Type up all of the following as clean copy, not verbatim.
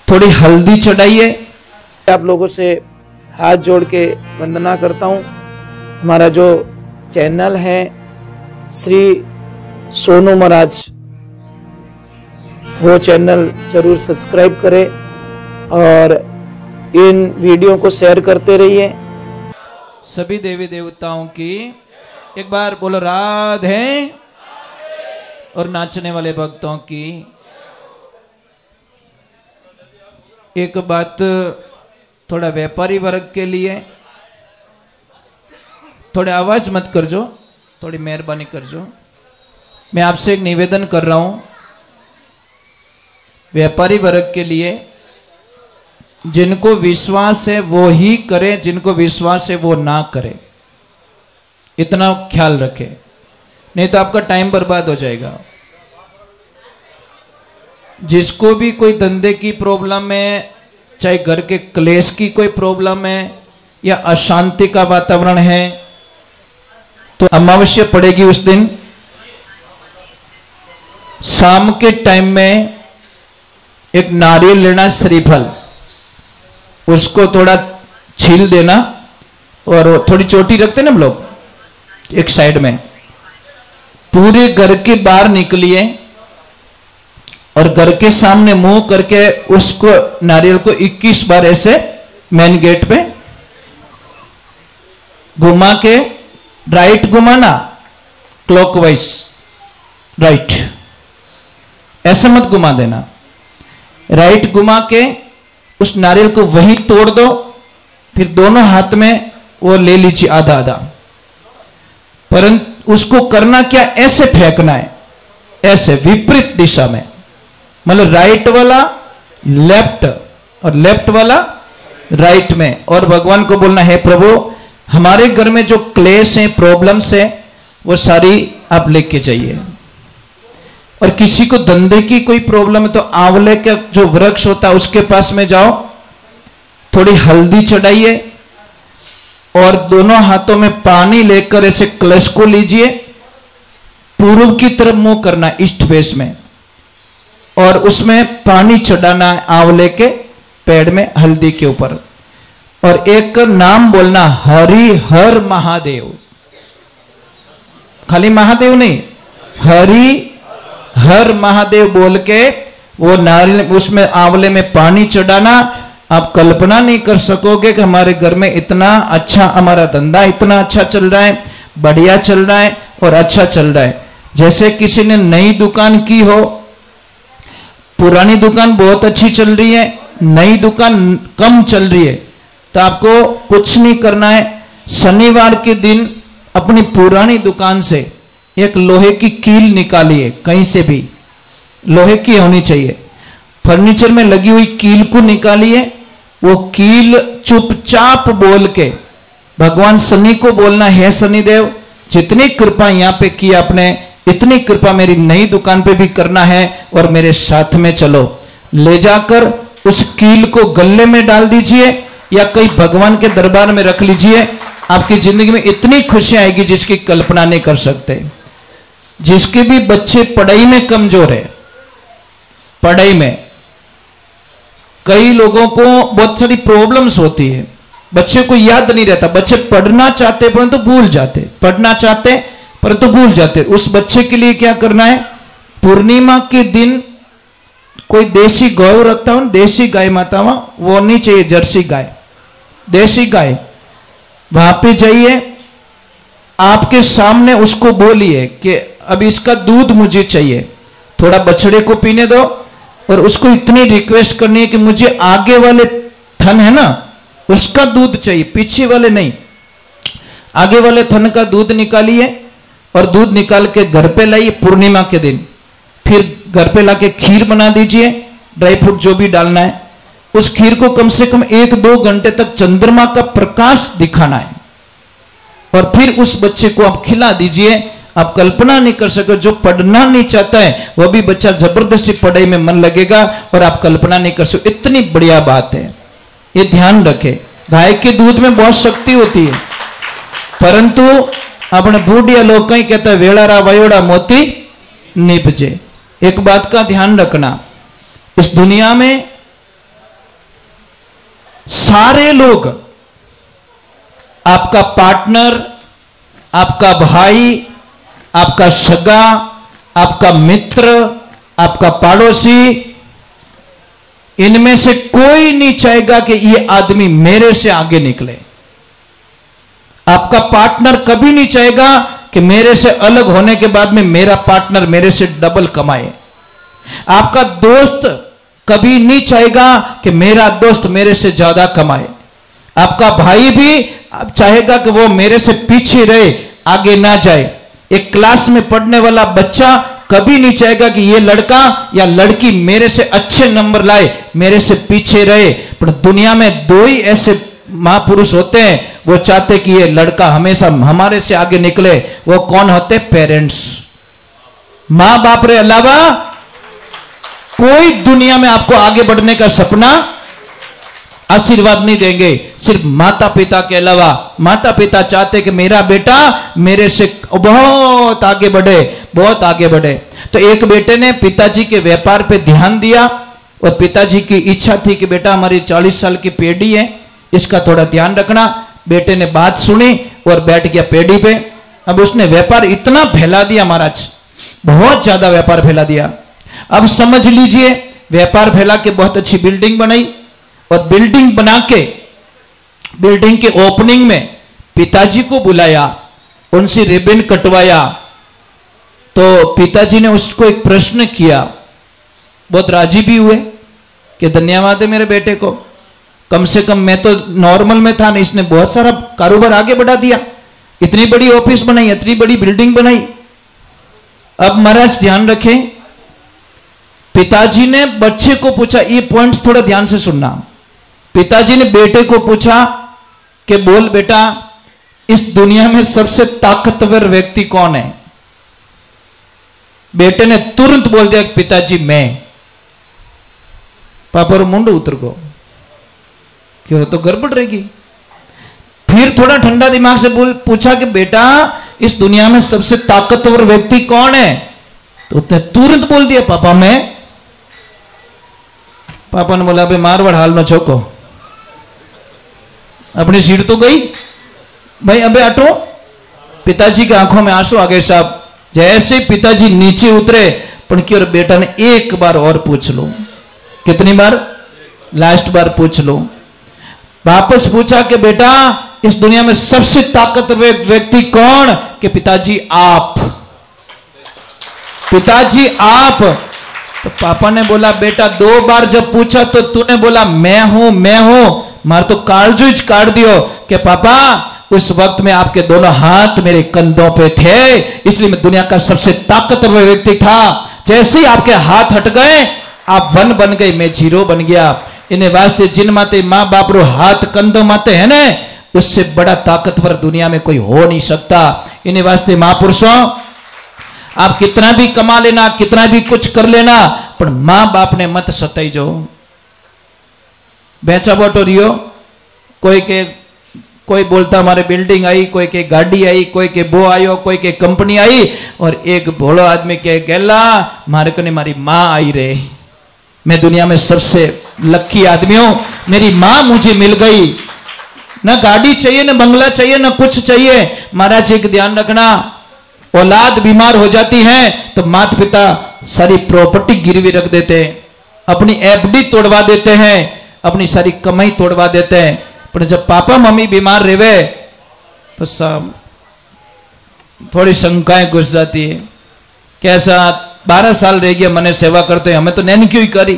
थोड़ी हल्दी चढ़ाइए। आप लोगों से हाथ जोड़ के वंदना करता हूँ। हमारा जो चैनल है श्री सोनू महाराज, वो चैनल जरूर सब्सक्राइब करें और इन वीडियो को शेयर करते रहिए। सभी देवी देवताओं की एक बार बोलो राधे, और नाचने वाले भक्तों की। एक बात थोड़ा व्यापारी वर्ग के लिए, थोड़े आवाज मत कर जो, थोड़ी मेहरबानी कर जो। मैं आपसे एक निवेदन कर रहा हूं व्यापारी वर्ग के लिए, जिनको विश्वास है वो ही करे, जिनको विश्वास है वो ना करे, इतना ख्याल रखे, नहीं तो आपका टाइम बर्बाद हो जाएगा। जिसको भी कोई धंधे की प्रॉब्लम है, चाहे घर के क्लेश की कोई प्रॉब्लम है या अशांति का वातावरण है, तो अमावस्या पड़ेगी उस दिन शाम के टाइम में एक नारियल लेना, श्रीफल, उसको थोड़ा छील देना और थोड़ी चोटी रखते ना हम लोग एक साइड में, पूरे घर के बाहर निकलिए और घर के सामने मुंह करके उसको नारियल को 21 बार ऐसे मेन गेट पे घुमा के, राइट घुमाना, क्लॉकवाइज राइट, ऐसा मत घुमा देना, राइट घुमा के उस नारियल को वहीं तोड़ दो। फिर दोनों हाथ में वो ले लीजिए आधा आधा, परंतु उसको करना क्या, ऐसे फेंकना है, ऐसे विपरीत दिशा में, मतलब राइट वाला लेफ्ट और लेफ्ट वाला राइट में। और भगवान को बोलना है प्रभु हमारे घर में जो क्लेश है, प्रॉब्लम्स है, वो सारी आप लेके जाइए। और किसी को धंधे की कोई प्रॉब्लम है तो आंवले का जो वृक्ष होता है उसके पास में जाओ, थोड़ी हल्दी चढ़ाइए और दोनों हाथों में पानी लेकर ऐसे कलश को लीजिए, पूर्व की तरफ मुंह करना, ईस्ट फेस में, और उसमें पानी चढ़ाना है आंवले के पेड़ में, हल्दी के ऊपर, और एक नाम बोलना, हरि हर महादेव। खाली महादेव नहीं, हरि हर महादेव बोल के वो नारियल उसमें आंवले में पानी चढ़ाना। आप कल्पना नहीं कर सकोगे कि हमारे घर में इतना अच्छा, हमारा धंधा इतना अच्छा चल रहा है, बढ़िया चल रहा है और अच्छा चल रहा है। जैसे किसी ने नई दुकान की हो, पुरानी दुकान बहुत अच्छी चल रही है, नई दुकान कम चल रही है, तो आपको कुछ नहीं करना है, शनिवार के दिन अपनी पुरानी दुकान से एक लोहे की कील निकालिए, कहीं से भी लोहे की होनी चाहिए, फर्नीचर में लगी हुई कील को निकालिए। वो कील चुपचाप बोल के भगवान शनि को बोलना, है शनिदेव जितनी कृपा यहां पे की आपने, इतनी कृपा मेरी नई दुकान पे भी करना है और मेरे साथ में चलो। ले जाकर उस कील को गले में डाल दीजिए या कहीं भगवान के दरबार में रख लीजिए। आपकी जिंदगी में इतनी खुशी आएगी जिसकी कल्पना नहीं कर सकते। जिसके भी बच्चे पढ़ाई में कमजोर है, पढ़ाई में कई लोगों को बहुत सारी प्रॉब्लम्स होती है, बच्चे को याद नहीं रहता, बच्चे पढ़ना चाहते परंतु भूल जाते, पढ़ना चाहते परंतु भूल जाते। उस बच्चे के लिए क्या करना है, पूर्णिमा के दिन कोई देसी गौ रखता हूं, देसी गाय माता, वो नहीं चाहिए, जर्सी गाय, देसी गाय, वहां पे जाइए, आपके सामने उसको बोलिए कि अब इसका दूध मुझे चाहिए, थोड़ा बछड़े को पीने दो, और उसको इतनी रिक्वेस्ट करनी है कि मुझे आगे वाले थन है ना उसका दूध चाहिए, पीछे वाले नहीं, आगे वाले थन का दूध निकालिए और दूध निकाल के घर पे लाइए पूर्णिमा के दिन। फिर घर पे लाके खीर बना दीजिए, ड्राई फ्रूट जो भी डालना है, उस खीर को कम से कम 1-2 घंटे तक चंद्रमा का प्रकाश दिखाना है और फिर उस बच्चे को आप खिला दीजिए। आप कल्पना नहीं कर सकते, जो पढ़ना नहीं चाहता है वह भी बच्चा जबरदस्ती पढ़ाई में मन लगेगा और आप कल्पना नहीं कर सकते, इतनी बढ़िया बात है। ये ध्यान रखें, गाय के दूध में बहुत शक्ति होती है, परंतु अपने बूढ़िया लोग कहीं कहता है वेड़ारा वयोड़ा मोती निपजे। एक बात का ध्यान रखना, इस दुनिया में सारे लोग, आपका पार्टनर, आपका भाई, आपका सगा, आपका मित्र, आपका पड़ोसी, इनमें से कोई नहीं चाहेगा कि ये आदमी मेरे से आगे निकले। आपका पार्टनर कभी नहीं चाहेगा कि मेरे से अलग होने के बाद में मेरा पार्टनर मेरे से डबल कमाए। आपका दोस्त कभी नहीं चाहेगा कि मेरा दोस्त मेरे से ज्यादा कमाए। आपका भाई भी चाहेगा कि वो मेरे से पीछे रहे, आगे ना जाए। एक क्लास में पढ़ने वाला बच्चा कभी नहीं चाहेगा कि ये लड़का या लड़की मेरे से अच्छे नंबर लाए, मेरे से पीछे रहे। पर दुनिया में दो ही ऐसे महापुरुष होते हैं, वो चाहते कि ये लड़का हमेशा हमारे से आगे निकले। वो कौन होते? पेरेंट्स। मां बाप रे अलावा कोई दुनिया में आपको आगे बढ़ने का सपना आशीर्वाद नहीं देंगे, सिर्फ माता पिता के अलावा। माता पिता चाहते कि मेरा बेटा मेरे से बहुत आगे बढ़े, बहुत आगे बढ़े। तो एक बेटे ने पिताजी के व्यापार पे ध्यान दिया और पिताजी की इच्छा थी कि बेटा हमारी 40 साल की पेढ़ी है, इसका थोड़ा ध्यान रखना। बेटे ने बात सुनी और बैठ गया पेढ़ी पे। अब उसने व्यापार इतना फैला दिया महाराज, बहुत ज्यादा व्यापार फैला दिया। अब समझ लीजिए, व्यापार फैला के बहुत अच्छी बिल्डिंग बनाई और बिल्डिंग बना के बिल्डिंग के ओपनिंग में पिताजी को बुलाया, उनसे रिबन कटवाया। तो पिताजी ने उसको एक प्रश्न किया, बहुत राजी भी हुए कि धन्यवाद है मेरे बेटे को, कम से कम मैं तो नॉर्मल में था ना, इसने बहुत सारा कारोबार आगे बढ़ा दिया, इतनी बड़ी ऑफिस बनाई, इतनी बड़ी बिल्डिंग बनाई। अब महाराज ध्यान रखें, पिताजी ने बच्चे को पूछा, ये पॉइंट्स थोड़ा ध्यान से सुनना। पिताजी ने बेटे को पूछा कि बोल बेटा, इस दुनिया में सबसे ताकतवर व्यक्ति कौन है? बेटे ने तुरंत बोल दिया पिताजी मैं। पापा रो मुंड उतर गो, क्यों तो गड़बड़ रहेगी। फिर थोड़ा ठंडा दिमाग से पूछा कि बेटा इस दुनिया में सबसे ताकतवर व्यक्ति कौन है? तो उसने तुरंत बोल दिया पापा मैं। पापा ने बोला, मारवाड़ हाल न चौको, अपनी सीट तो गई भाई, अबे हटो। पिताजी की आंखों में आंसू आ गए साहब। जैसे पिताजी नीचे उतरे, पर क्यों बेटा ने एक बार और पूछ लो। कितनी बार? लास्ट बार पूछ लो। वापस पूछा कि बेटा इस दुनिया में सबसे ताकतवर व्यक्ति कौन? कि पिताजी आप। पिताजी आप। तो पापा ने बोला बेटा 2 बार जब पूछा तो तूने बोला मैं हूं मैं हूं, मार तो कालजूज काट दियो कि पापा उस वक्त में आपके दोनों हाथ मेरे कंधों पे थे, इसलिए मैं दुनिया का सबसे ताकतवर व्यक्ति था। जैसे ही आपके हाथ हट गए आप 1 बन गए, मैं 0 बन गया। इन्हें वास्ते जिन माते माँ बाप रो हाथ कंधों माते है ना, उससे बड़ा ताकतवर दुनिया में कोई हो नहीं सकता। इन्हें वास्ते महापुरुषों, आप कितना भी कमा लेना, कितना भी कुछ कर लेना, पर मां बाप ने मत सताई जो। बेचा बोटो रियो, कोई बोलता हमारे बिल्डिंग आई, कोई के गाड़ी आई, कोई के बो आयो, कोई के कंपनी आई, और एक भोलो आदमी के गेला मारे को ने मारी मां आई रे, मैं दुनिया में सबसे लकी आदमी हूं, मेरी मां मुझे मिल गई। ना गाड़ी चाहिए, ना बंगला चाहिए, ना कुछ चाहिए। महाराज एक ध्यान रखना, औलाद बीमार हो जाती है तो माता पिता सारी प्रॉपर्टी गिरवी रख देते हैं, अपनी एफडी तोड़वा देते हैं, अपनी सारी कमाई तोड़वा देते हैं। पर जब पापा मम्मी बीमार रहे तो सब थोड़ी शंकाएं घुस जाती है। कैसा 12 साल रह गया मने सेवा करते हैं, हमें तो नैन क्यों करी।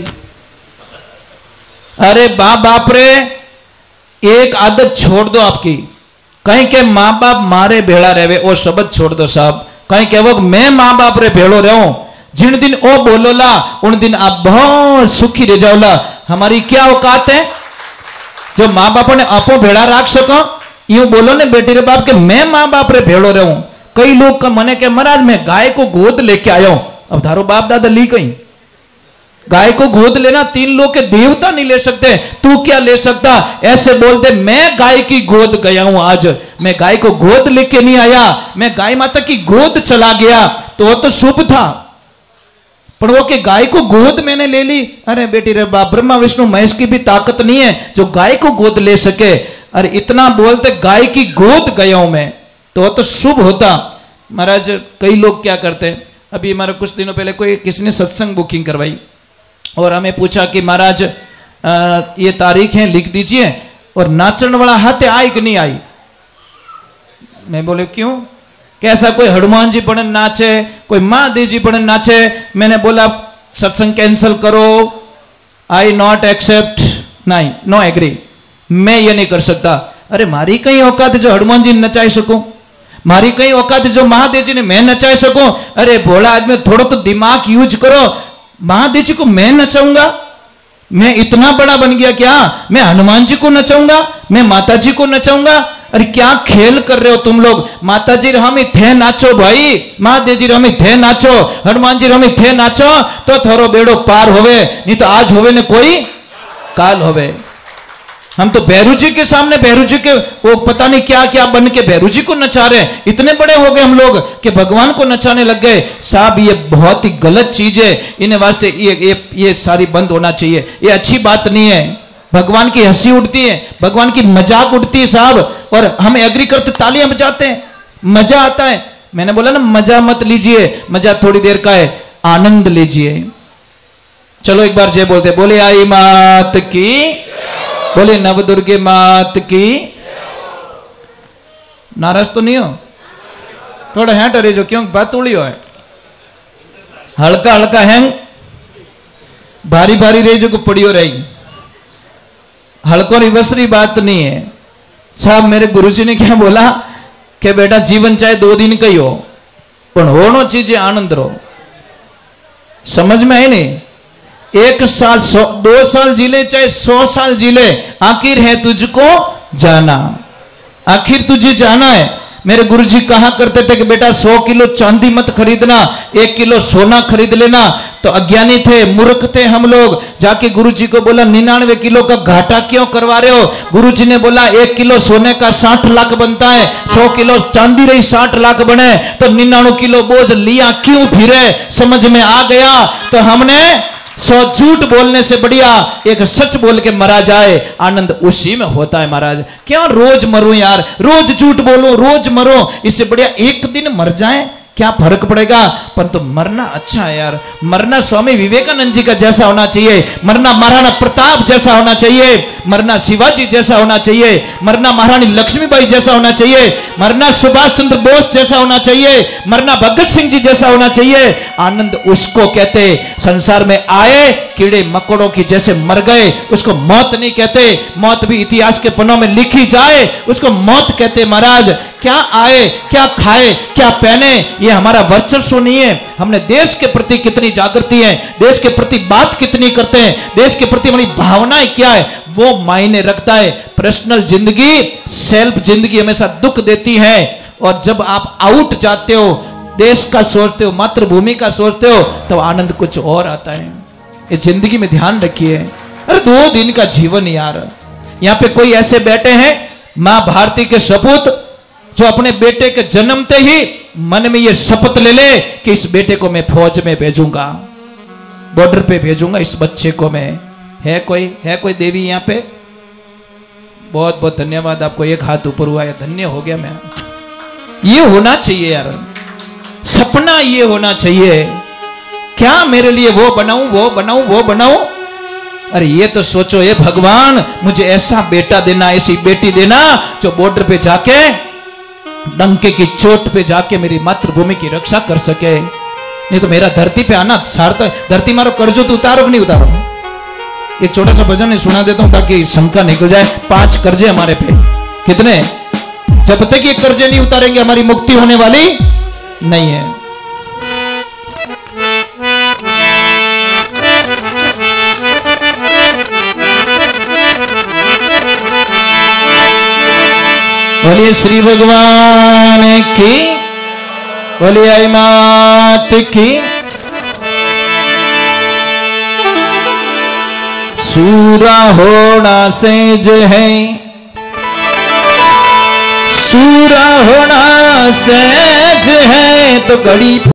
अरे बाप रे, एक आदत छोड़ दो आपकी। कहीं के माँ बाप मारे भेड़ा रहे और शब्द छोड़ दो साहब। कहीं के वो मैं माँ बाप रे भेड़ो रहूं, जिन दिन ओ बोलोला उन दिन आप बहुत सुखी रह जाओला। हमारी क्या औकात है जो माँ बाप ने आपो भेड़ा राख सको? यूं बोलो ने बेटी रे बाप के मैं माँ बाप रे भेड़ो रहूं। कई लोग का मने के महाराज मैं गाय को गोद लेके आया हूं। अब धारो बाप दादा ली कहीं गाय को गोद लेना 3 लोग के देवता नहीं ले सकते, तू क्या ले सकता? ऐसे बोलते मैं गाय की गोद गया हूं, आज मैं गाय को गोद लेके नहीं आया, मैं गाय माता की गोद चला गया, तो वो तो शुभ था। पर वो कि गाय को गोद मैंने ले ली। अरे बेटी रे बाप, ब्रह्मा विष्णु महेश की भी ताकत नहीं है जो गाय को गोद ले सके। अरे इतना बोलते गाय की गोद गया हूं मैं, तो शुभ होता। महाराज कई लोग क्या करते हैं, अभी हमारे कुछ दिनों पहले कोई किसी ने सत्संग बुकिंग करवाई और हमें पूछा कि महाराज ये तारीख है लिख दीजिए, और नाचन वाला हाथ आई कि नहीं आई। मैं बोले क्यों, कैसा कोई हनुमान जी पढ़न नाचे, कोई महादेव जी पढ़न नाचे। मैंने बोला सत्संग कैंसिल करो, आई नॉट एक्सेप्ट, नहीं नो एग्री, मैं ये नहीं कर सकता। अरे मारी कहीं औकात जो हनुमान जी नचाई सकूं, मारी कहीं औकात जो महादेव जी ने मैं नचाई सकूं। अरे भोला आदमी थोड़ा तो दिमाग यूज करो, महादेव जी को मैं नचाऊंगा, मैं इतना बड़ा बन गया क्या, मैं हनुमान जी को नचाऊंगा, मैं माता जी को नचाऊंगा। अरे क्या खेल कर रहे हो तुम लोग। माता जी हम थे नाचो भाई, महादेव जी हम थे नाचो, हनुमान जी हम थे नाचो, तो थोरो बेड़ो पार होवे, नहीं तो आज होवे ने कोई काल होवे। हम तो भैरू जी के सामने, भैरू जी के वो पता नहीं क्या क्या बन के भैरू जी को नचा रहे हैं। इतने बड़े हो गए हम लोग कि भगवान को नचाने लग गए। साहब ये बहुत ही गलत चीज है, इन्हें वास्ते ये सारी बंद होना चाहिए, ये अच्छी बात नहीं है। भगवान की हंसी उठती है, भगवान की मजाक उठती है साहब, और हम एग्री करते तालियां बजाते हैं, मजा आता है। मैंने बोला ना मजा मत लीजिए, मजा थोड़ी देर का है, आनंद लीजिए। चलो एक बार जय बोलते, बोले आई मात की, बोले नवदुर्गे मात की। नाराज तो नहीं हो, थोड़ा है डरे जो, क्यों बात उड़ी हो है, हल्का हल्का है, भारी भारी रही जो को पड़ी हो रही, हल्को रिवसरी बात नहीं है। साहब मेरे गुरुजी ने क्या बोला कि बेटा जीवन चाहे 2 दिन का ही हो, पर होनो चीजें आनंद रो। समझ में आई नहीं, 1 साल 2 साल जी ले चाहे 100 साल जी ले, आखिर है तुझको जाना, आखिर तुझे जाना है। मेरे गुरुजी कहा करते थे कि बेटा 100 किलो चांदी मत खरीदना, 1 किलो सोना खरीद लेना। तो अज्ञानी थे, मूर्ख थे हम लोग। जाके गुरुजी को बोला 99 किलो का घाटा क्यों करवा रहे हो। गुरुजी ने बोला 1 किलो सोने का 60 लाख बनता है, 100 किलो चांदी रही 60 लाख बने, तो 99 किलो बोझ लिया क्यों फिरे। समझ में आ गया। तो हमने 100 झूठ बोलने से बढ़िया एक सच बोल के मरा जाए, आनंद उसी में होता है महाराज। क्यों रोज मरूं यार, रोज झूठ बोलूं, रोज मरूं, इससे बढ़िया एक दिन मर जाए, क्या फर्क पड़ेगा। परंतु तो मरना अच्छा है यार। मरना स्वामी विवेकानंद जी का जैसा होना चाहिए, मरना महाराणा प्रताप जैसा होना चाहिए, मरना शिवाजी जैसा होना चाहिए, मरना महारानी लक्ष्मीबाई जैसा होना चाहिए, मरना सुभाष चंद्र बोस जैसा होना चाहिए, मरना भगत सिंह जी जैसा होना चाहिए। आनंद उसको कहते, संसार में आए कीड़े मकोड़ों की जैसे मर गए, उसको मौत नहीं कहते। मौत भी इतिहास के पन्नों में लिखी जाए, उसको मौत कहते। महाराज क्या आए, क्या खाए, क्या पहने, ये हमारा वर्चस्व नहीं है। हमने देश के प्रति कितनी जागृति है, देश के प्रति बात कितनी करते हैं, देश के प्रति हमारी भावनाएं क्या है, वो मायने रखता है। पर्सनल जिंदगी, सेल्फ जिंदगी हमेशा दुख देती है। और जब आप आउट जाते हो, देश का सोचते हो, मातृभूमि का सोचते हो, तो आनंद कुछ और आता है। ये जिंदगी में ध्यान रखिए। अरे 2 दिन का जीवन यार। यहाँ पे कोई ऐसे बैठे हैं मां भारती के सपूत, जो अपने बेटे के जन्मते ही मन में ये शपथ ले ले कि इस बेटे को मैं फौज में भेजूंगा, बॉर्डर पे भेजूंगा इस बच्चे को मैं। है कोई देवी यहाँ पे? बहुत बहुत धन्यवाद आपको, एक हाथ ऊपर हुआ है, धन्य हो गया मैं। ये होना चाहिए यार, सपना ये होना चाहिए। क्या मेरे लिए वो बनाऊं, वो बनाऊं, वो बनाऊं। अरे ये तो सोचो, ये भगवान मुझे ऐसा बेटा देना, ऐसी बेटी देना जो बॉर्डर पे जाके, डंके की चोट पे जाके मेरी मातृभूमि की रक्षा कर सके। नहीं तो मेरा धरती पे आना सार्थक। धरती मारो कर्जो तो उतारो कि नहीं उतारो। एक छोटा सा भजन सुना देता हूं ताकि शंका निकल जाए। 5 कर्जे हमारे पे, कितने? जब तक ये कर्जे नहीं उतारेंगे हमारी मुक्ति होने वाली नहीं है। बोलिए श्री भगवान की, बोलिए आई मात की। सूरा होना सेज है, सूरा होना सहज है, तो घड़ी